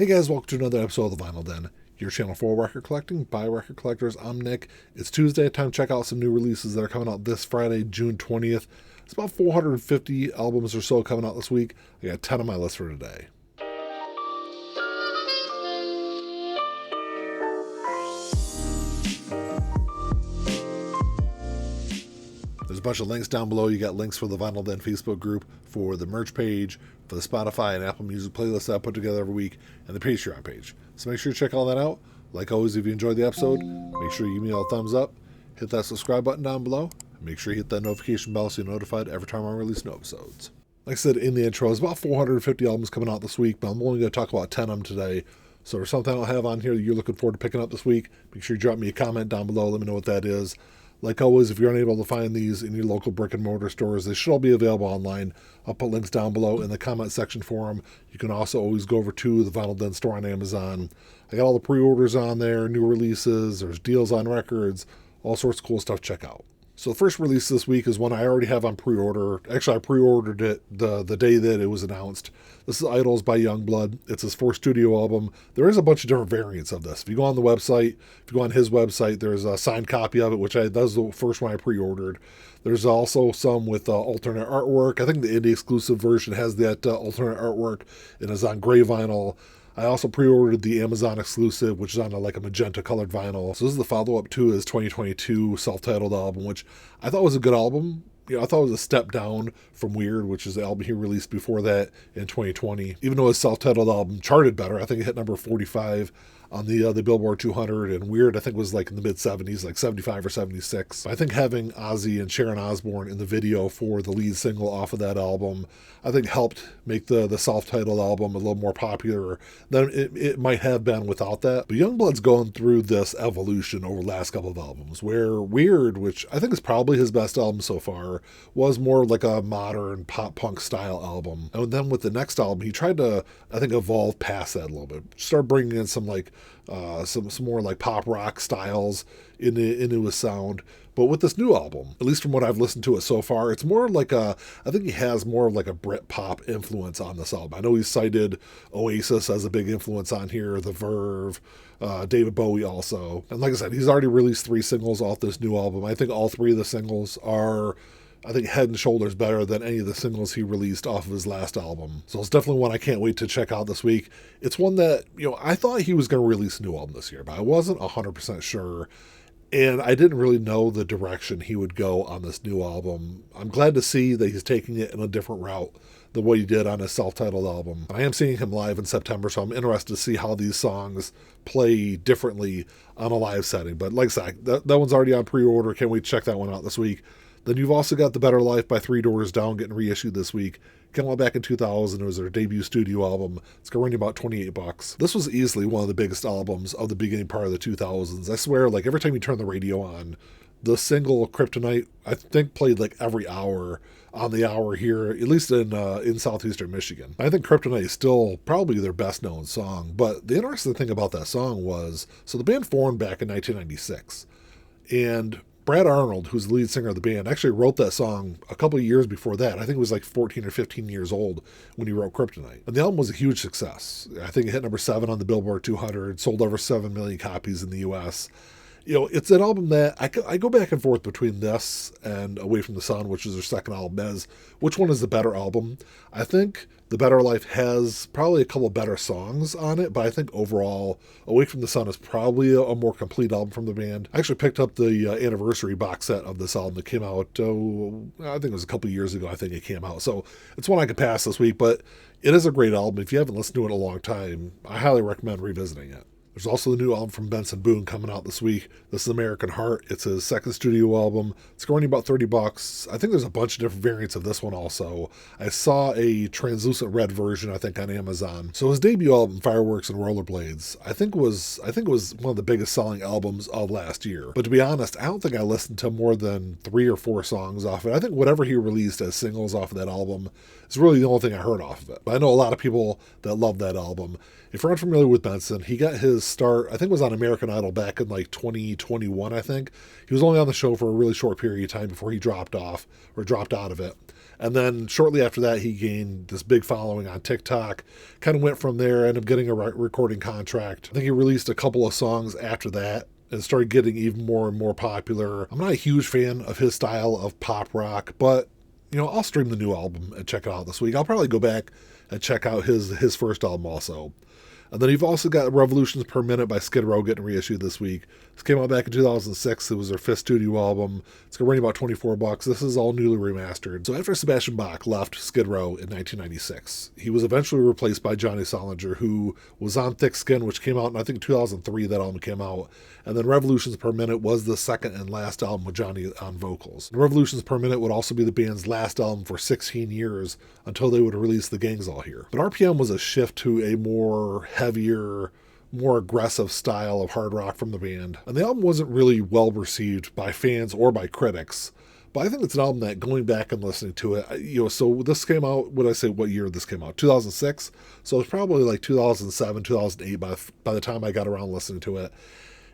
Hey guys, welcome to another episode of The Vinyl Den, your channel for record collecting by record collectors. I'm Nick. It's Tuesday, time to check out some new releases that are coming out this Friday, June 20th. It's about 450 albums or so coming out this week. I got 10 on my list for today. There's a bunch of links down below. You got links for the Vinyl Den Facebook group, for the merch page, for the Spotify and Apple Music playlist that I put together every week, and the Patreon page. So make sure you check all that out. Like always, if you enjoyed the episode, make sure you give me a thumbs up, hit that subscribe button down below, and make sure you hit that notification bell so you're notified every time I release new episodes. Like I said in the intro, there's about 450 albums coming out this week, but I'm only going to talk about 10 of them today. So if there's something I'll have on here that you're looking forward to picking up this week, make sure you drop me a comment down below. Let me know what that is. Like always, if you're unable to find these in your local brick and mortar stores, they should all be available online. I'll put links down below in the comment section for them. You can also always go over to the Vinyl Den store on Amazon. I got all the pre-orders on there, new releases, there's deals on records, all sorts of cool stuff to check out. So the first release this week is one I already have on pre-order. Actually, I pre-ordered it the day that it was announced. This is Idols by Youngblood. It's his fourth studio album. There is a bunch of different variants of this. If you go on the website, if you go on his website, there's a signed copy of it, that was the first one I pre-ordered. There's also some with alternate artwork. I think the indie exclusive version has that alternate artwork and is on gray vinyl. I also pre-ordered the Amazon exclusive, which is on a magenta colored vinyl. So this is the follow-up to his 2022 self-titled album, which I thought was a good album. I thought it was a step down from Weird, which is the album he released before that in 2020. Even though his self-titled album charted better, I think it hit number 45 on the Billboard 200, and Weird, I think, was in the mid-70s, 75 or 76. I think having Ozzy and Sharon Osbourne in the video for the lead single off of that album, I think helped make the self-titled album a little more popular than it might have been without that. But Youngblood's going through this evolution over the last couple of albums, where Weird, which I think is probably his best album so far, was more like a modern pop-punk style album. And then with the next album, he tried to, I think, evolve past that a little bit. Start bringing in some some more pop rock styles into his sound. But with this new album, at least from what I've listened to it so far, it's more I think he has more of a Brit pop influence on this album. I know he cited Oasis as a big influence on here, The Verve, David Bowie also. And like I said, he's already released 3 singles off this new album. I think all 3 of the singles are, head and shoulders better than any of the singles he released off of his last album. So it's definitely one I can't wait to check out this week. It's one that, I thought he was going to release a new album this year, but I wasn't 100% sure. And I didn't really know the direction he would go on this new album. I'm glad to see that he's taking it in a different route than what he did on his self-titled album. I am seeing him live in September, so I'm interested to see how these songs play differently on a live setting. But like I said, that one's already on pre-order. Can't wait to check that one out this week. Then you've also got The Better Life by Three Doors Down getting reissued this week. Came out back in 2000. It was their debut studio album. It's going to run you about $28. This was easily one of the biggest albums of the beginning part of the 2000s. I swear, every time you turn the radio on, the single Kryptonite, I think, played every hour on the hour here, at least in southeastern Michigan. I think Kryptonite is still probably their best known song. But the interesting thing about that song was, so the band formed back in 1996. And Brad Arnold, who's the lead singer of the band, actually wrote that song a couple of years before that. I think it was 14 or 15 years old when he wrote Kryptonite. And the album was a huge success. I think it hit number 7 on the Billboard 200, sold over 7 million copies in the U.S. It's an album that I go back and forth between this and Away from the Sun, which is their second album, as which one is the better album. I think The Better Life has probably a couple better songs on it, but I think overall Away from the Sun is probably a more complete album from the band. I actually picked up the anniversary box set of this album that came out, I think it was a couple years ago, I think it came out. So it's one I could pass this week, but it is a great album. If you haven't listened to it in a long time, I highly recommend revisiting it. There's also the new album from Benson Boone coming out this week. This is American Heart. It's his second studio album. It's going about $30. I think there's a bunch of different variants of this one also. I saw a translucent red version, I think, on Amazon. So his debut album, Fireworks and Rollerblades, I think it was one of the biggest selling albums of last year. But to be honest, I don't think I listened to more than 3 or 4 songs off it. I think whatever he released as singles off of that album is really the only thing I heard off of it. But I know a lot of people that love that album. If you're unfamiliar with Benson, he got his start, I think it was on American Idol back in 2021, I think. He was only on the show for a really short period of time before he dropped out of it. And then shortly after that, he gained this big following on TikTok, kind of went from there, ended up getting a recording contract. I think he released a couple of songs after that and started getting even more and more popular. I'm not a huge fan of his style of pop rock, but I'll stream the new album and check it out this week. I'll probably go back and check out his first album also. And then you've also got Revolutions Per Minute by Skid Row getting reissued this week. This came out back in 2006. It was their fifth studio album. It's going to run you about $24. This is all newly remastered. So after Sebastian Bach left Skid Row in 1996, he was eventually replaced by Johnny Solinger, who was on Thick Skin, which came out in, I think, 2003. That album came out. And then Revolutions Per Minute was the second and last album with Johnny on vocals. And Revolutions Per Minute would also be the band's last album for 16 years until they would release The Gang's All Here. But RPM was a shift to a more heavier, more aggressive style of hard rock from the band. And the album wasn't really well received by fans or by critics. But I think it's an album that, going back and listening to it, so this came out, what year this came out? 2006? So it was probably like 2007, 2008 by the time I got around listening to it.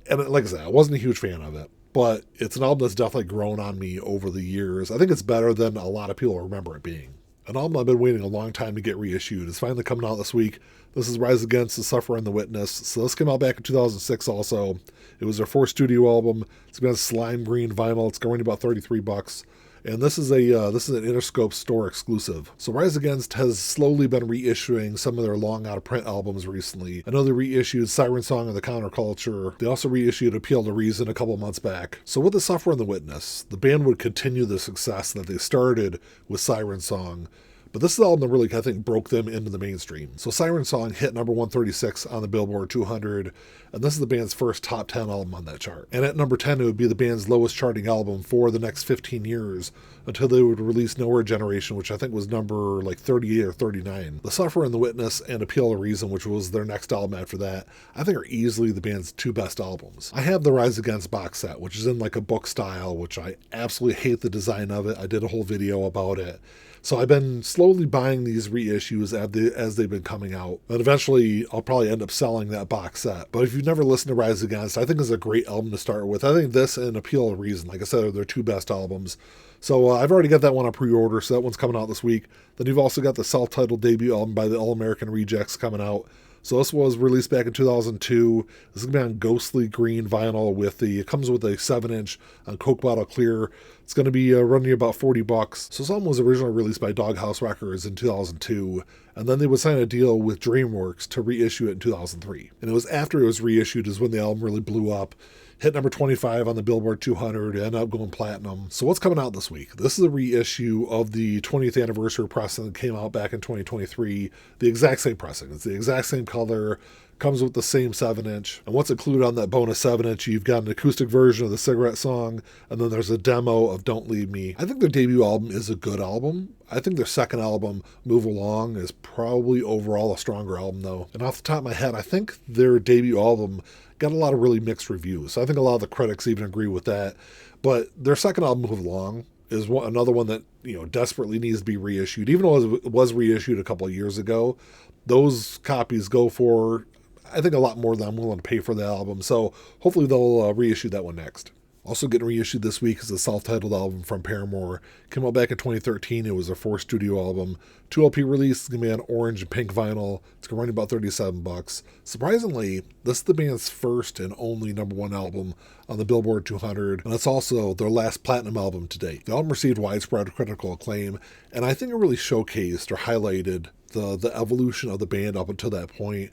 And like I said, I wasn't a huge fan of it, but it's an album that's definitely grown on me over the years. I think it's better than a lot of people remember it being. An album I've been waiting a long time to get reissued. It's finally coming out this week. This is Rise Against the Sufferer and the Witness. So this came out back in 2006 also. It was their fourth studio album. It's got a slime green vinyl. It's going to about $33. And this is an Interscope store exclusive. So Rise Against has slowly been reissuing some of their long out of print albums recently. I know they reissued Siren Song of the Counterculture. They also reissued Appeal to Reason a couple months back. So with The Sufferer and the Witness, the band would continue the success that they started with Siren Song. But this is the album that really, I think, broke them into the mainstream. So Siren Song hit number 136 on the Billboard 200, and this is the band's first top 10 album on that chart. And at number 10, it would be the band's lowest charting album for the next 15 years until they would release Nowhere Generation, which I think was number 38 or 39. The Sufferer and the Witness and Appeal to Reason, which was their next album after that, I think are easily the band's two best albums. I have the Rise Against box set, which is in a book style, which I absolutely hate the design of it. I did a whole video about it. So I've been slowly buying these reissues as they've been coming out. And eventually, I'll probably end up selling that box set. But if you've never listened to Rise Against, I think it's a great album to start with. I think this and Appeal to Reason, like I said, are their two best albums. So I've already got that one on pre-order, so that one's coming out this week. Then you've also got the self-titled debut album by the All-American Rejects coming out. So this was released back in 2002. This is going to be on ghostly green vinyl it comes with a 7-inch on Coke bottle clear. It's going to be running you about $40. So this album was originally released by Doghouse Records in 2002, and then they would sign a deal with DreamWorks to reissue it in 2003. And it was after it was reissued is when the album really blew up. Hit number 25 on the Billboard 200, ended up going platinum. So what's coming out this week? This is a reissue of the 20th anniversary pressing that came out back in 2023. The exact same pressing. It's the exact same color, comes with the same 7-inch. And what's included on that bonus 7-inch, you've got an acoustic version of the Cigarette Song, and then there's a demo of Don't Leave Me. I think their debut album is a good album. I think their second album, Move Along, is probably overall a stronger album though. And off the top of my head, I think their debut album got a lot of really mixed reviews. I think a lot of the critics even agree with that. But their second album, Move Along, is another one that desperately needs to be reissued. Even though it was reissued a couple of years ago, those copies go for, I think, a lot more than I'm willing to pay for the album. So hopefully they'll reissue that one next. Also getting reissued this week is a self-titled album from Paramore. Came out back in 2013. It was their fourth studio album. 2 LP release. It's going to be on orange and pink vinyl. It's going to run about $37. Surprisingly, this is the band's first and only number 1 album on the Billboard 200, and it's also their last platinum album to date. The album received widespread critical acclaim, and I think it really showcased or highlighted the evolution of the band up until that point,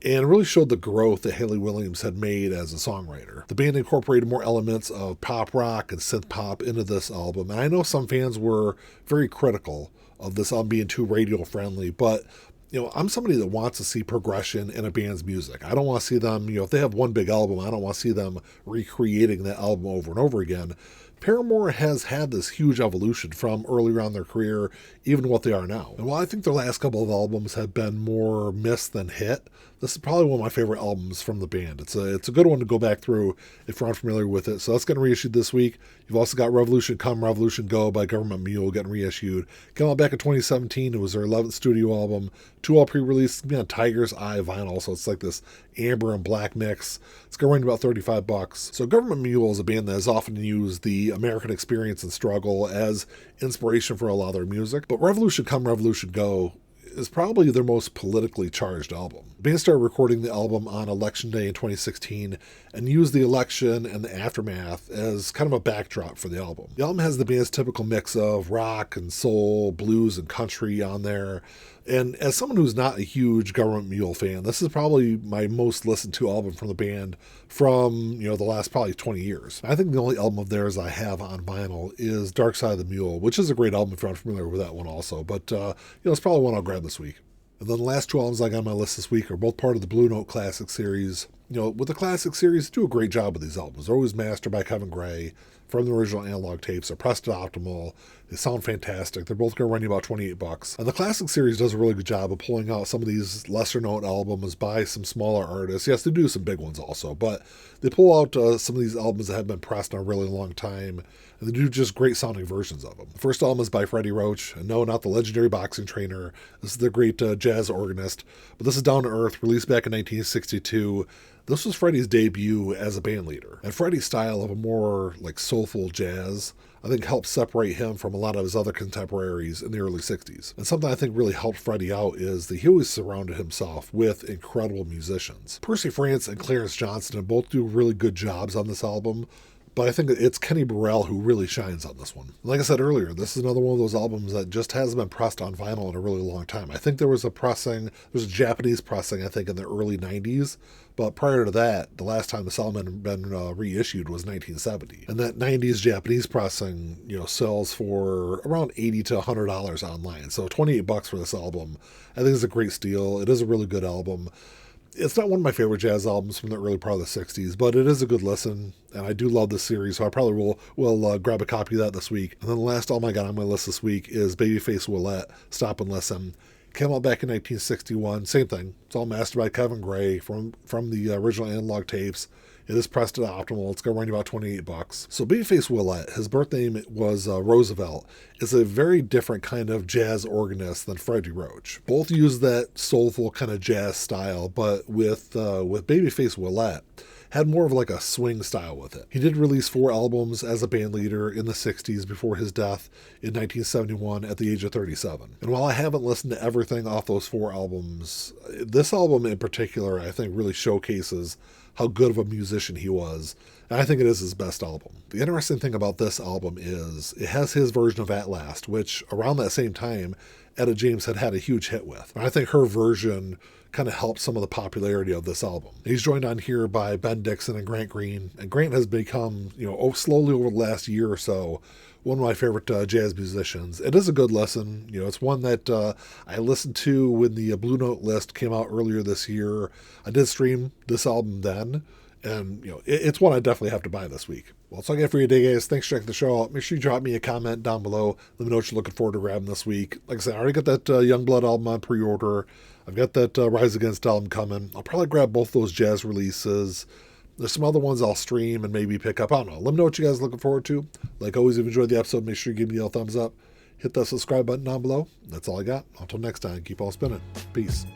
and really showed the growth that Hayley Williams had made as a songwriter. The band incorporated more elements of pop rock and synth pop into this album, and I know some fans were very critical of this album being too radio friendly, but I'm somebody that wants to see progression in a band's music. I don't want to see them, if they have one big album, I don't want to see them recreating that album over and over again. Paramore has had this huge evolution from earlier on in their career, even what they are now. And while I think their last couple of albums have been more miss than hit, this is probably one of my favorite albums from the band. It's a good one to go back through if you're unfamiliar with it. So that's getting reissued this week. You've also got Revolution Come, Revolution Go by Gov't Mule getting reissued. Came out back in 2017. It was their 11th studio album. 2 all pre-released. It's going to be on Tiger's Eye vinyl, so it's like this amber and black mix. It's going to run about $35. So Gov't Mule is a band that has often used the American experience and struggle as inspiration for a lot of their music. But Revolution Come, Revolution Go is probably their most politically charged album. The band started recording the album on Election Day in 2016 and used the election and the aftermath as kind of a backdrop for the album. The album has the band's typical mix of rock and soul, blues and country on there. And as someone who's not a huge Gov't Mule fan, this is probably my most listened to album from the band from, the last probably 20 years. I think the only album of theirs I have on vinyl is Dark Side of the Mule, which is a great album if you're not familiar with that one also. But, it's probably one I'll grab this week. And then the last two albums I got on my list this week are both part of the Blue Note Classic series. With the Classic series, they do a great job with these albums. They're always mastered by Kevin Gray from the original analog tapes. They're pressed to optimal. They sound fantastic. They're both going to run you about $28. And the Classic series does a really good job of pulling out some of these lesser-known albums by some smaller artists. Yes, they do some big ones also, but they pull out some of these albums that have been pressed in a really long time, and they do just great-sounding versions of them. The first album is by Freddy Roach, and no, not the legendary boxing trainer. This is the great jazz organist, but this is Down to Earth, released back in 1962. This was Freddie's debut as a band leader, and Freddie's style of a more soulful jazz, I think, helped separate him from a lot of his other contemporaries in the early 60s. And something I think really helped Freddie out is that he always surrounded himself with incredible musicians. Percy France and Clarence Johnston both do really good jobs on this album, but I think it's Kenny Burrell who really shines on this one. Like I said earlier, this is another one of those albums that just hasn't been pressed on vinyl in a really long time. I think there was a Japanese pressing, I think, in the early 90s, but prior to that, the last time this album had been reissued was 1970. And that 90s Japanese pressing, sells for around $80 to $100 online. So $28 for this album, I think is a great steal. It is a really good album. It's not one of my favorite jazz albums from the early part of the 60s, but it is a good listen, and I do love this series, so I probably will grab a copy of that this week. And then the last album I got on my list this week is Babyface Willlette, Stop and Listen. Came out back in 1961, same thing. It's all mastered by Kevin Gray from the original analog tapes. It is pressed to optimal. It's going to run you about $28. So Babyface Willlette, his birth name was Roosevelt, is a very different kind of jazz organist than Freddy Roach. Both use that soulful kind of jazz style, but with Babyface Willlette, had more of a swing style with it. He did release 4 albums as a band leader in the 60s before his death in 1971 at the age of 37. And while I haven't listened to everything off those 4 albums, this album in particular I think really showcases how good of a musician he was, and I think it is his best album. The interesting thing about this album is it has his version of At Last, which around that same time Etta James had a huge hit with. And I think her version kind of helped some of the popularity of this album. He's joined on here by Ben Dixon and Grant Green, and Grant has become, slowly over the last year or so, one of my favorite jazz musicians. It is a good listen. It's one that I listened to when the Blue Note list came out earlier this year. I did stream this album then, and it's one I definitely have to buy this week. Well, that's all I got for you today, guys. Thanks for checking the show out. Make sure you drop me a comment down below. Let me know what you're looking forward to grabbing this week. Like I said, I already got that Youngblood album on pre-order. I've got that Rise Against album coming. I'll probably grab both those jazz releases. There's some other ones I'll stream and maybe pick up. I don't know. Let me know what you guys are looking forward to. Like always, if you enjoyed the episode, make sure you give me a thumbs up. Hit that subscribe button down below. That's all I got. Until next time, keep on spinning. Peace.